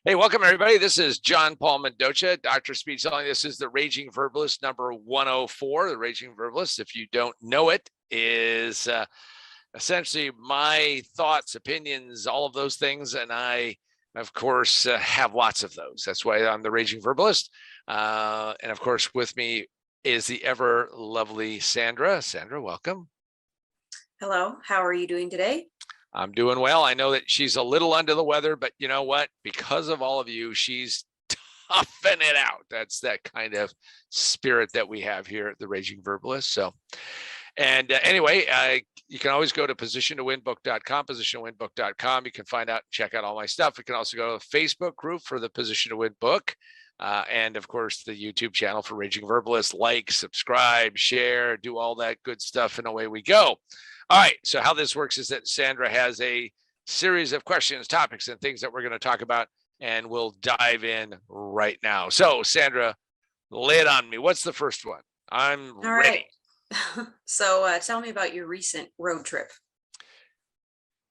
Hey, welcome everybody. This is John Paul Mendoza, Dr. Speed Selling. This is the Raging Verbalist number 104. The Raging Verbalist, if you don't know it, is essentially my thoughts, opinions, all of those things. And I, of course, have lots of those. That's why I'm the Raging Verbalist. And of course, with me is the ever lovely Sandra. Sandra, welcome. Hello, how are you doing today? I'm doing well. I know that she's a little under the weather, but you know what? Because of all of you, she's toughing it out. That's that kind of spirit that we have here at the Raging Verbalist. So, and anyway, you can always go to position2winbook.com, position2winbook.com. You can find out, check out all my stuff. You can also go to the Facebook group for the Position to Win book. And of course, the YouTube channel for Raging Verbalist. Like, subscribe, share, do all that good stuff, and away we go. All right, so how this works is that Sandra has a series of questions, topics, and things that we're going to talk about, and we'll dive in right now. So, Sandra, lay it on me. What's the first one? I'm All ready. right. So tell me about your recent road trip.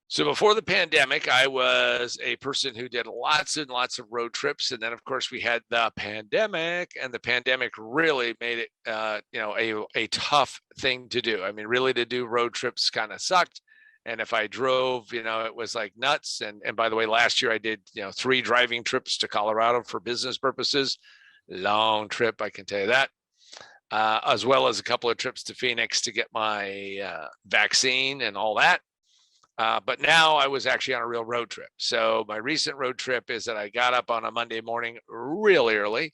So before the pandemic, I was a person who did lots and lots of road trips. And then, of course, we had the pandemic, and the pandemic really made it, a tough thing to do. I mean, really to do road trips kind of sucked. And if I drove, it was like nuts. And by the way, last year I did, 3 driving trips to Colorado for business purposes. Long trip, I can tell you that. As well as a couple of trips to Phoenix to get my vaccine and all that. But now I was actually on a real road trip. So my recent road trip is that I got up on a Monday morning really early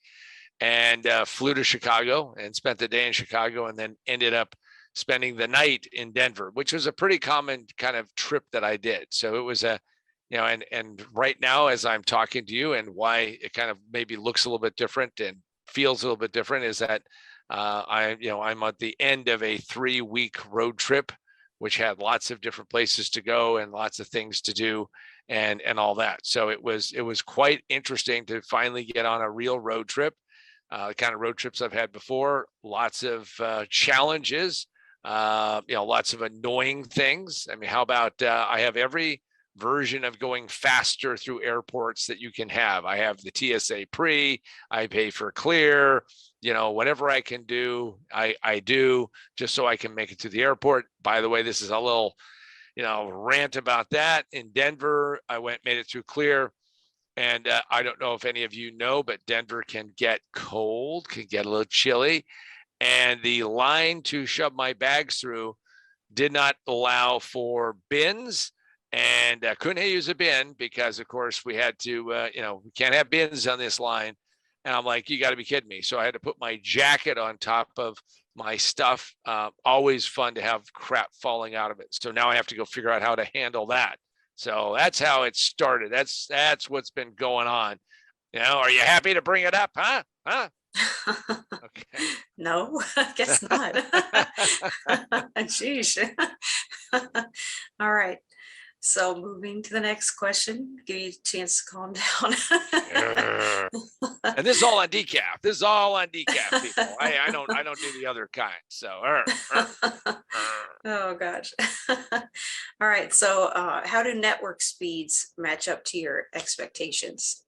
and flew to Chicago and spent the day in Chicago, and then ended up spending the night in Denver, which was a pretty common kind of trip that I did. So it was and right now, as I'm talking to you, and why it kind of maybe looks a little bit different and feels a little bit different, is that I'm at the end of a 3-week road trip, which had lots of different places to go and lots of things to do and all that. So it was quite interesting to finally get on a real road trip. The kind of road trips I've had before, lots of challenges, lots of annoying things. I mean, how about I have every version of going faster through airports that you can have. I have the TSA pre, I pay for clear, whatever I can do, I do, just so I can make it to the airport. By the way, this is a little, rant about that. In Denver, I made it through clear. And I don't know if any of you know, but Denver can get cold, can get a little chilly. And the line to shove my bags through did not allow for bins, and couldn't use a bin because, of course, we had to, we can't have bins on this line. And I'm like, you got to be kidding me. So I had to put my jacket on top of my stuff. Always fun to have crap falling out of it. So now I have to go figure out how to handle that. So that's how it started. That's what's been going on. Are you happy to bring it up? Huh? Okay. No, I guess not. Sheesh. All right. So moving to the next question, give you a chance to calm down. And this is all on decaf. This is all on decaf, people. I don't do the other kind. So. Oh gosh. All right. So how do network speeds match up to your expectations?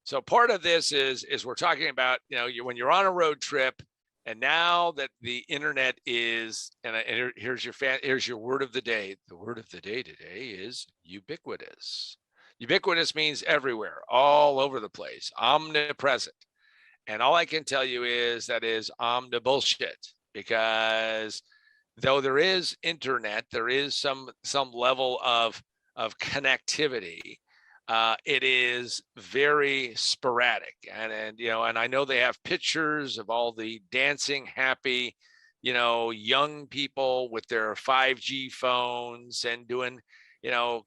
So part of this is we're talking about, when you're on a road trip, and now that the internet is, and here's your word of the day. The word of the day today is ubiquitous. Ubiquitous means everywhere, all over the place, omnipresent. And all I can tell you is that is omnibullshit, because though there is internet, there is some level of connectivity. It is very sporadic, and I know they have pictures of all the dancing happy, young people with their 5G phones and doing,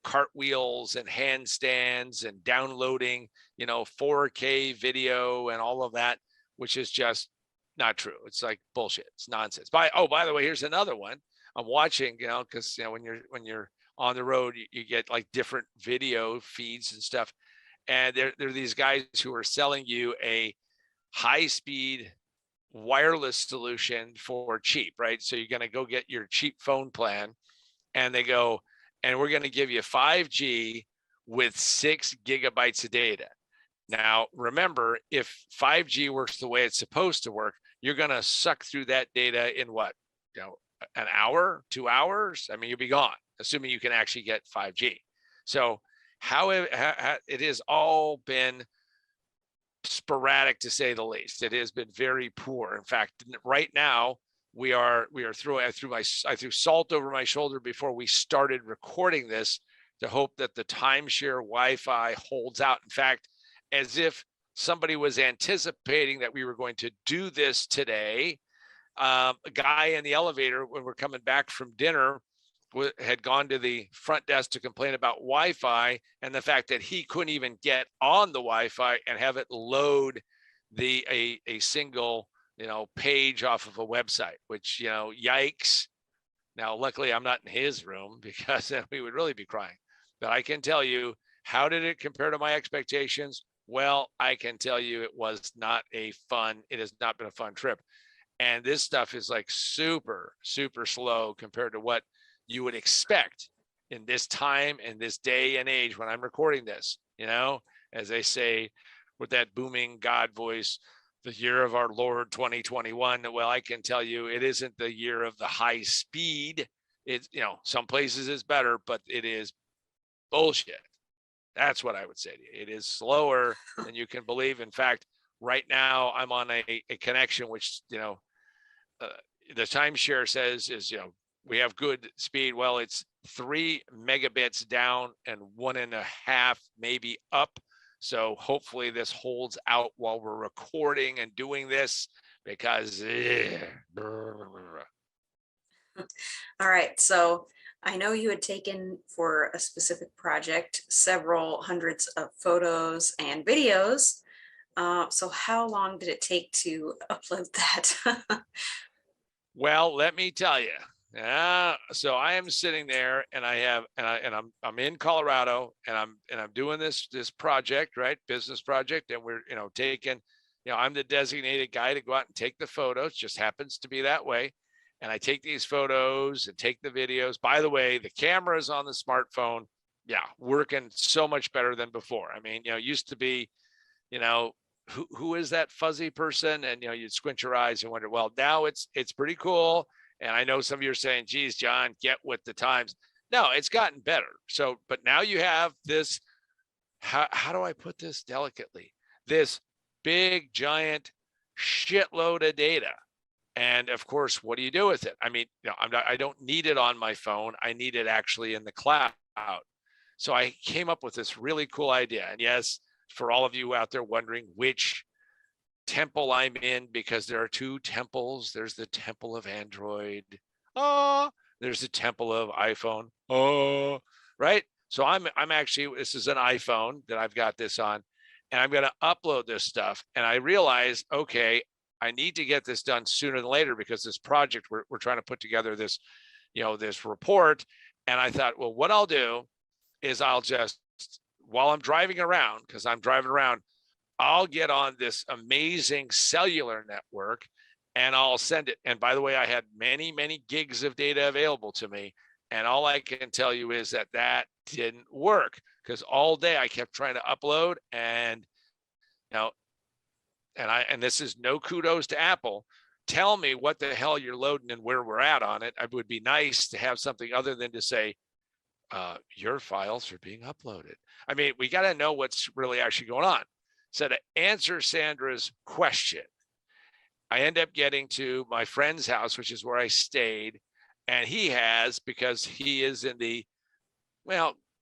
cartwheels and handstands and downloading, 4K video and all of that, which is just not true. It's like bullshit. It's nonsense. By the way, here's another one I'm watching, because when you're on the road, you get like different video feeds and stuff. And there are these guys who are selling you a high-speed wireless solution for cheap, right? So you're going to go get your cheap phone plan, and they go, and we're going to give you 5G with 6 gigabytes of data. Now, remember, if 5G works the way it's supposed to work, you're going to suck through that data in what, an hour, 2 hours? I mean, you'll be gone, assuming you can actually get 5G. So how it has all been sporadic, to say the least. It has been very poor. In fact, right now we are through. I threw salt over my shoulder before we started recording this to hope that the timeshare Wi-Fi holds out. In fact, as if somebody was anticipating that we were going to do this today. A guy in the elevator, when we're coming back from dinner, had gone to the front desk to complain about Wi-Fi and the fact that he couldn't even get on the Wi-Fi and have it load a single page off of a website, which yikes. Now, luckily, I'm not in his room because then we would really be crying. But I can tell you, how did it compare to my expectations? Well, I can tell you it has not been a fun trip. And this stuff is like super, super slow compared to what you would expect in this time and this day and age when I'm recording this, as they say with that booming God voice, the year of our Lord 2021. Well, I can tell you it isn't the year of the high speed. It's, some places is better, but it is bullshit. That's what I would say to you. It is slower than you can believe. In fact, right now I'm on a connection, which, the timeshare says is, we have good speed. Well, it's 3 megabits down and 1.5 maybe up. So hopefully this holds out while we're recording and doing this, because all right. So I know you had taken for a specific project several hundreds of photos and videos. So how long did it take to upload that? Well, let me tell you. So I am sitting there, and I'm in Colorado, and I'm doing this project, right? Business project. And we're, taking, I'm the designated guy to go out and take the photos. Just happens to be that way. And I take these photos and take the videos. By the way, the cameras on the smartphone, working so much better than before. I mean, used to be, who is that fuzzy person? And, you'd squint your eyes and wonder, well, now it's pretty cool. And I know some of you are saying, geez, John, get with the times. No, it's gotten better. So, but now you have this, how do I put this delicately? This big, giant shitload of data. And of course, what do you do with it? I mean, I don't need it on my phone. I need it actually in the cloud. So I came up with this really cool idea. And yes, for all of you out there wondering which temple I'm in, because there are 2 temples. There's the temple of Android. There's the temple of iPhone. Right? So I'm actually, this is an iPhone that I've got this on, and I'm going to upload this stuff. And I realize, okay, I need to get this done sooner than later, because this project, we're trying to put together this, this report. And I thought, well, what I'll do is I'll just, while I'm driving around, because I'm driving around, I'll get on this amazing cellular network and I'll send it. And by the way, I had many, many gigs of data available to me. And all I can tell you is that didn't work, because all day I kept trying to upload, and, and this is no kudos to Apple. Tell me what the hell you're loading and where we're at on it. It would be nice to have something other than to say, your files are being uploaded. I mean, we got to know what's really actually going on. So to answer Sandra's question, I end up getting to my friend's house, which is where I stayed. And he has, because he is in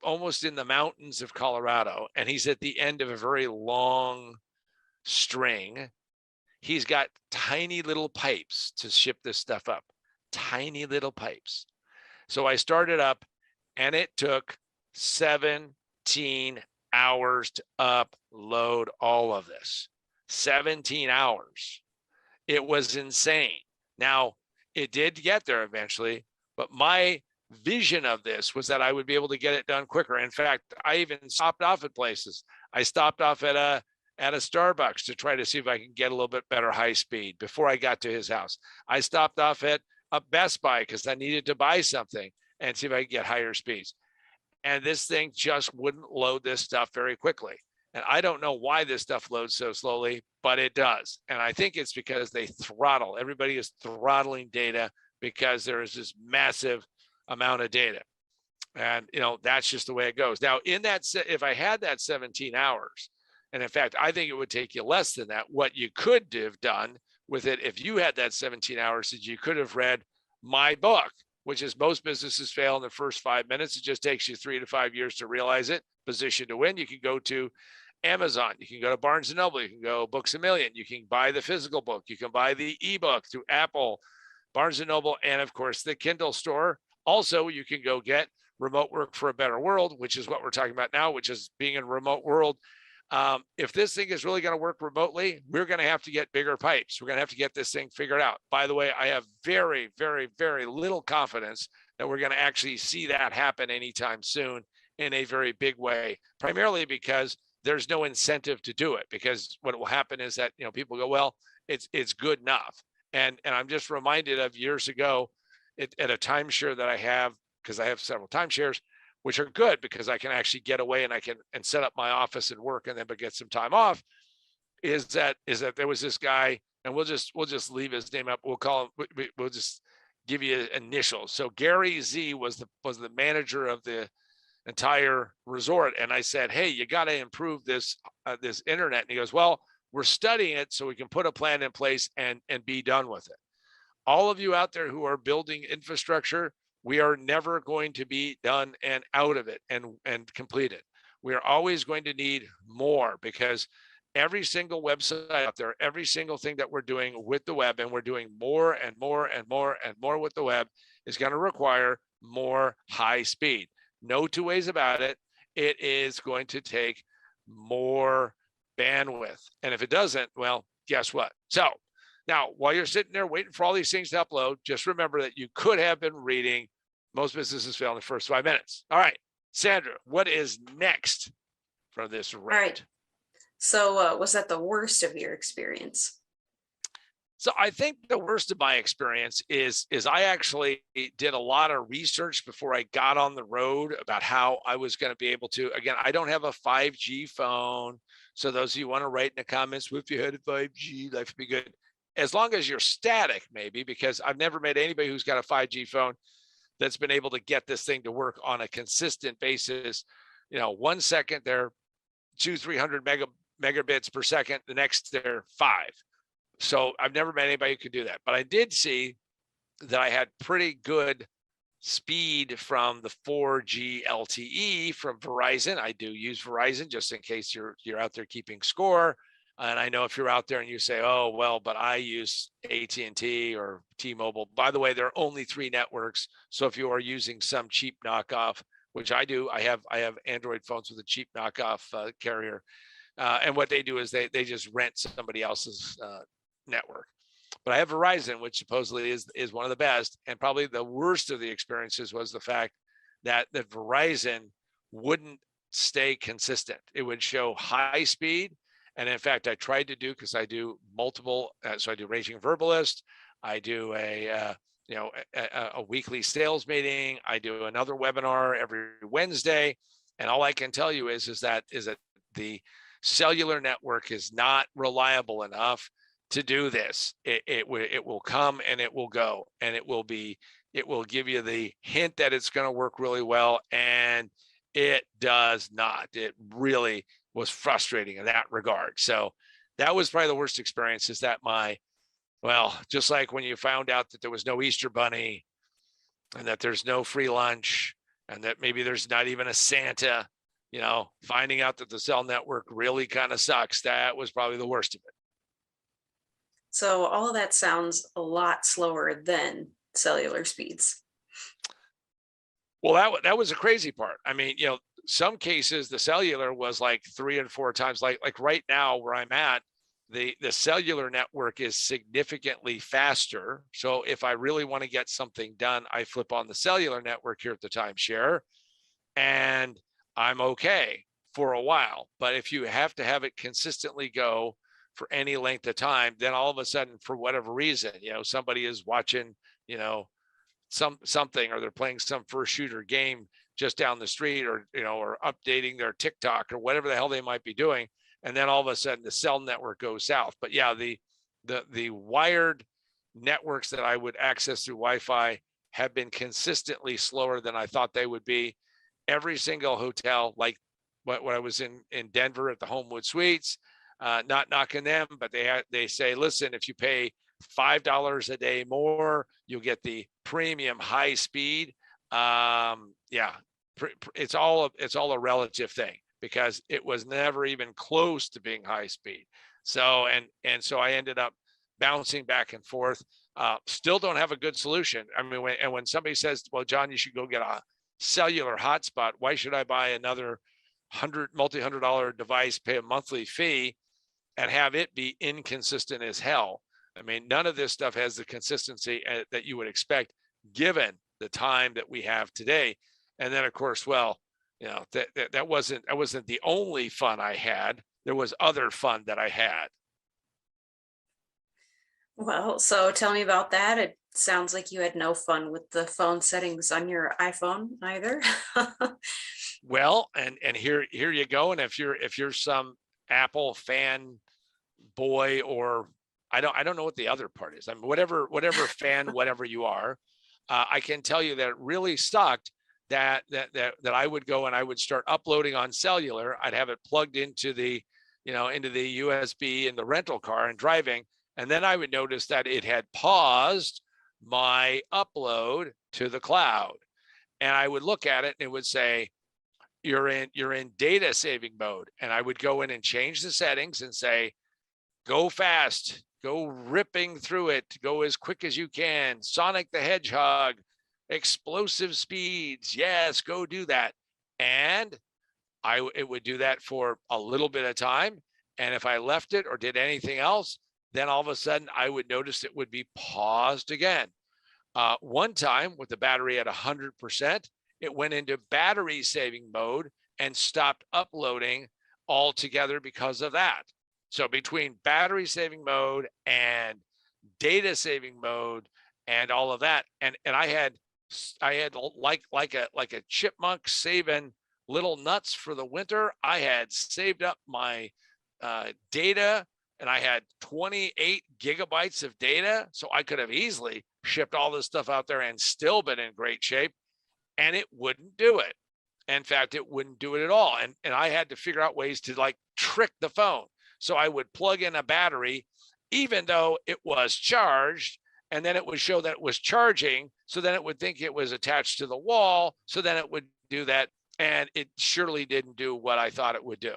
almost in the mountains of Colorado, and he's at the end of a very long string. He's got tiny little pipes to ship this stuff up, tiny little pipes. So I started up, and it took 17 hours to upload all of this. 17 hours. It was insane. Now, it did get there eventually, but my vision of this was that I would be able to get it done quicker. In fact, I even stopped off at places. I stopped off at a Starbucks to try to see if I can get a little bit better high speed before I got to his house. I stopped off at a Best Buy because I needed to buy something and see if I could get higher speeds. And this thing just wouldn't load this stuff very quickly. And I don't know why this stuff loads so slowly, but it does. And I think it's because everybody is throttling data because there is this massive amount of data. And, that's just the way it goes. Now, if I had that 17 hours, and in fact, I think it would take you less than that, what you could have done with it, if you had that 17 hours, is you could have read my book, which is Most Businesses Fail in the First 5 Minutes. It just takes you 3 to 5 years to realize it. Position to Win. You can go to Amazon. You can go to Barnes & Noble. You can go Books A Million. You can buy the physical book. You can buy the ebook through Apple, Barnes & Noble, and of course, the Kindle store. Also, you can go get Remote Work for a Better World, which is what we're talking about now, which is being in a remote world. If this thing is really going to work remotely, we're going to have to get bigger pipes. We're going to have to get this thing figured out. By the way, I have very, very, very little confidence that we're going to actually see that happen anytime soon in a very big way, primarily because there's no incentive to do it. Because what will happen is that, people go, well, it's good enough. And I'm just reminded of years ago at a timeshare that I have, because I have several timeshares, which are good because I can actually get away and set up my office and work and then get some time off. Is that there was this guy, and we'll just leave his name up. We'll just give you initials. So Gary Z was the manager of the entire resort, and I said, hey, you got to improve this internet. And he goes, well, we're studying it so we can put a plan in place and be done with it. All of you out there who are building infrastructure, we are never going to be done and out of it and completed. We are always going to need more, because every single website out there, every single thing that we're doing with the web, and we're doing more and more and more and more with the web, is going to require more high speed. No two ways about it. It is going to take more bandwidth. And if it doesn't, well, guess what? So now, while you're sitting there waiting for all these things to upload, just remember that you could have been reading Most Businesses Fail in the First 5 Minutes. All right, Sandra, what is next from this rant? All right. So was that the worst of your experience? So I think the worst of my experience is I actually did a lot of research before I got on the road about how I was going to be able to. Again, I don't have a 5G phone. So those of you who want to write in the comments, if you had a 5G, life would be good. As long as you're static, maybe, because I've never met anybody who's got a 5G phone that's been able to get this thing to work on a consistent basis. 1 second they're 200-300 megabits per second, the next they're 5. So I've never met anybody who could do that. But I did see that I had pretty good speed from the 4G LTE from Verizon. I do use Verizon just in case you're out there keeping score. And I know if you're out there and you say, oh, well, but I use AT&T or T-Mobile. By the way, there are only 3 networks. So if you are using some cheap knockoff, which I do, I have Android phones with a cheap knockoff carrier. And what they do is they just rent somebody else's network. But I have Verizon, which supposedly is one of the best. And probably the worst of the experiences was the fact that Verizon wouldn't stay consistent. It would show high speed. And in fact, I tried to do, because I do multiple, so I do Raging Verbalist, I do a weekly sales meeting, I do another webinar every Wednesday, and all I can tell you is that the cellular network is not reliable enough to do this. It will come and it will go, and it will give you the hint that it's going to work really well, and it does not. It really was frustrating in that regard. So that was probably the worst experience, is that just like when you found out that there was no Easter Bunny and that there's no free lunch and that maybe there's not even a Santa, finding out that the cell network really kind of sucks. That was probably the worst of it. So all of that sounds a lot slower than cellular speeds. Well, that was a crazy part. I mean, some cases the cellular was like 3 and 4 times, like right now where I'm at, the cellular network is significantly faster. So if I really want to get something done, I flip on the cellular network here at the timeshare and I'm okay for a while. But if you have to have it consistently go for any length of time, then all of a sudden, for whatever reason, somebody is watching, something, or they're playing some first shooter game just down the street, or, or updating their TikTok or whatever the hell they might be doing. And then all of a sudden the cell network goes south. But yeah, the wired networks that I would access through Wi-Fi have been consistently slower than I thought they would be. Every single hotel, like when I was in Denver at the Homewood Suites, not knocking them, but they say, listen, if you pay $5 a day more, you'll get the premium high speed. Yeah, it's all a relative thing, because it was never even close to being high speed. So and so I ended up bouncing back and forth. Still don't have a good solution. I mean, when somebody says, well, John, you should go get a cellular hotspot, why should I buy another multi-hundred-dollar device, pay a monthly fee, and have it be inconsistent as hell? I mean, none of this stuff has the consistency that you would expect given the time that we have today. And then, of course, well, that wasn't the only fun I had. There was other fun that I had. Well, so tell me about that. It sounds like you had no fun with the phone settings on your iPhone either. Well, and here you go. And if you're some Apple fan boy, or I don't know what the other part is. I mean, whatever fan, whatever you are, I can tell you that it really sucked that I would go and I would start uploading on cellular. I'd have it plugged into the USB in the rental car and driving, and then I would notice that it had paused my upload to the cloud, and I would look at it and it would say, you're in data saving mode, and I would go in and change the settings and say, go fast, go ripping through it, go as quick as you can, Sonic the Hedgehog, explosive speeds, yes, go do that. And it would do that for a little bit of time, and if I left it or did anything else, then all of a sudden I would notice it would be paused again. One time with the battery at 100%, it went into battery saving mode and stopped uploading altogether because of that. So between battery saving mode and data saving mode and all of that, and I had like a chipmunk saving little nuts for the winter. I had saved up my data, and I had 28 gigabytes of data, so I could have easily shipped all this stuff out there and still been in great shape, and it wouldn't do it. In fact, it wouldn't do it at all. And I had to figure out ways to like trick the phone. So I would plug in a battery, even though it was charged, and then it would show that it was charging. So then it would think it was attached to the wall. So then it would do that. And it surely didn't do what I thought it would do.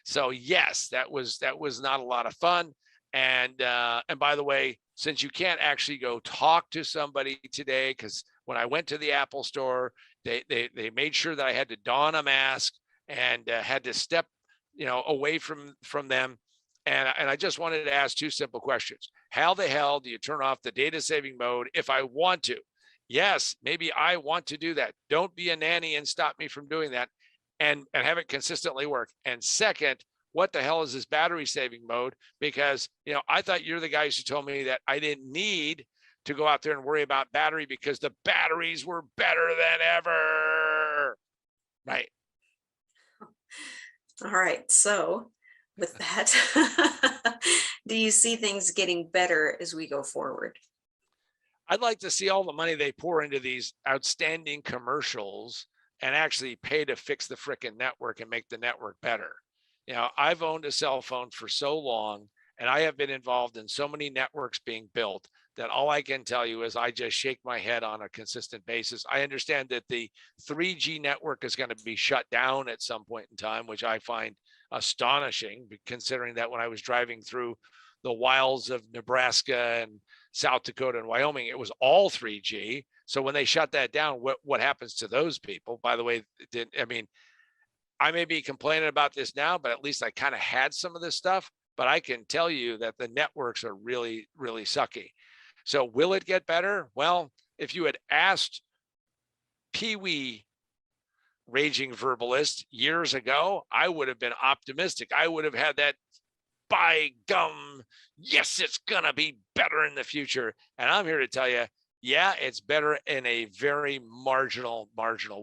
So yes, that was not a lot of fun. And by the way, since you can't actually go talk to somebody today, because when I went to the Apple store, they made sure that I had to don a mask and had to step away from them. And I just wanted to ask two simple questions. How the hell do you turn off the data saving mode if I want to? Yes, maybe I want to do that. Don't be a nanny and stop me from doing that, and have it consistently work. And second, what the hell is this battery saving mode? Because, I thought you're the guys who told me that I didn't need to go out there and worry about battery because the batteries were better than ever. Right. All right. So with that, do you see things getting better as we go forward? I'd like to see all the money they pour into these outstanding commercials and actually pay to fix the frickin' network and make the network better. I've owned a cell phone for so long, and I have been involved in so many networks being built that all I can tell you is I just shake my head on a consistent basis. I understand that the 3G network is going to be shut down at some point in time, which I find astonishing, considering that when I was driving through the wilds of Nebraska and South Dakota and Wyoming, it was all 3G. So when they shut that down, what happens to those people? By the way, I may be complaining about this now, but at least I kind of had some of this stuff. But I can tell you that the networks are really, really sucky. So will it get better? Well, if you had asked Pee Wee Raging Verbalist years ago, I would have been optimistic. I would have had that, by gum, yes, it's going to be better in the future. And I'm here to tell you, Yeah, it's better in a very marginal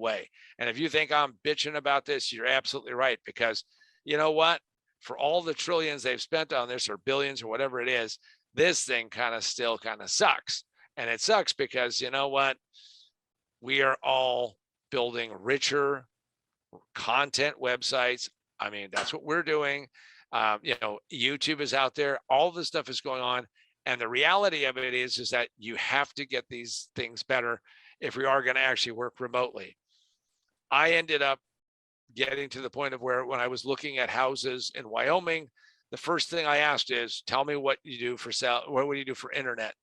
way. And if you think I'm bitching about this, you're absolutely right, because you know what? For all the trillions they've spent on this, or billions, or whatever it is, this thing kind of still kind of sucks. And it sucks because you know what? We are all building richer content websites. I mean, that's what we're doing. You know, YouTube is out there. All this stuff is going on. And the reality of it is that you have to get these things better if we are going to actually work remotely. I ended up getting to the point of where, when I was looking at houses in Wyoming, the first thing I asked is, tell me what you do for sale. What do you do for internet?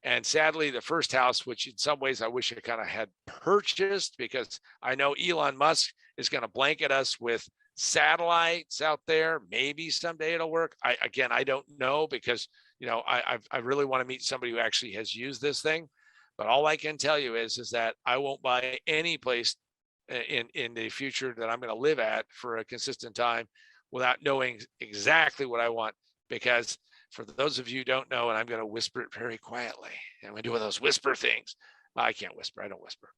And sadly, the first house, which in some ways I wish I kind of had purchased, because I know Elon Musk is going to blanket us with satellites out there. Maybe someday it'll work. I don't know, because you know I really want to meet somebody who actually has used this thing. But all I can tell you is that I won't buy any place in the future that I'm going to live at for a consistent time without knowing exactly what I want. Because for those of you who don't know, and I'm going to whisper it very quietly, and I'm going to do one of those whisper things. I can't whisper. I don't whisper.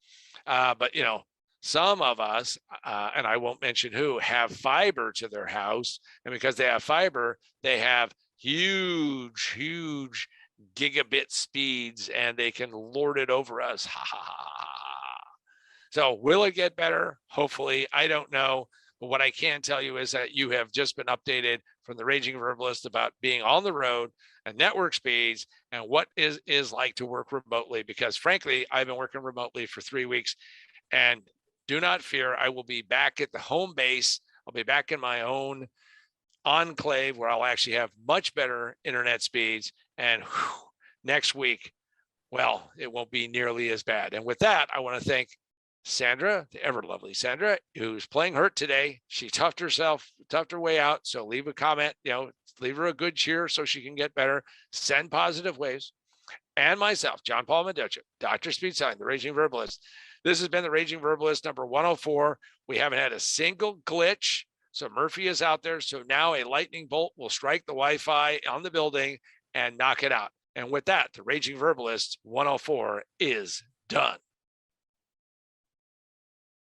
But you know, some of us, and I won't mention who, have fiber to their house, and because they have fiber, they have huge gigabit speeds, and they can lord it over us. Ha ha ha ha. So will it get better? Hopefully. I don't know. But what I can tell you is that you have just been updated from the Raging Verbalist about being on the road and network speeds and what is like to work remotely. Because frankly, I've been working remotely for 3 weeks, and do not fear, I will be back at the home base. I'll be back in my own enclave where I'll actually have much better internet speeds. And whew, next week, well, it won't be nearly as bad. And with that, I want to thank Sandra, the ever lovely Sandra, who's playing hurt today. She toughed her way out. So leave a comment, you know, leave her a good cheer so she can get better. Send positive waves. And myself, John Paul Mendoza, Dr. Speedsign, the Raging Verbalist. This has been the Raging Verbalist number 104. We haven't had a single glitch. So Murphy is out there. So now a lightning bolt will strike the Wi-Fi on the building and knock it out. And with that, the Raging Verbalist 104 is done.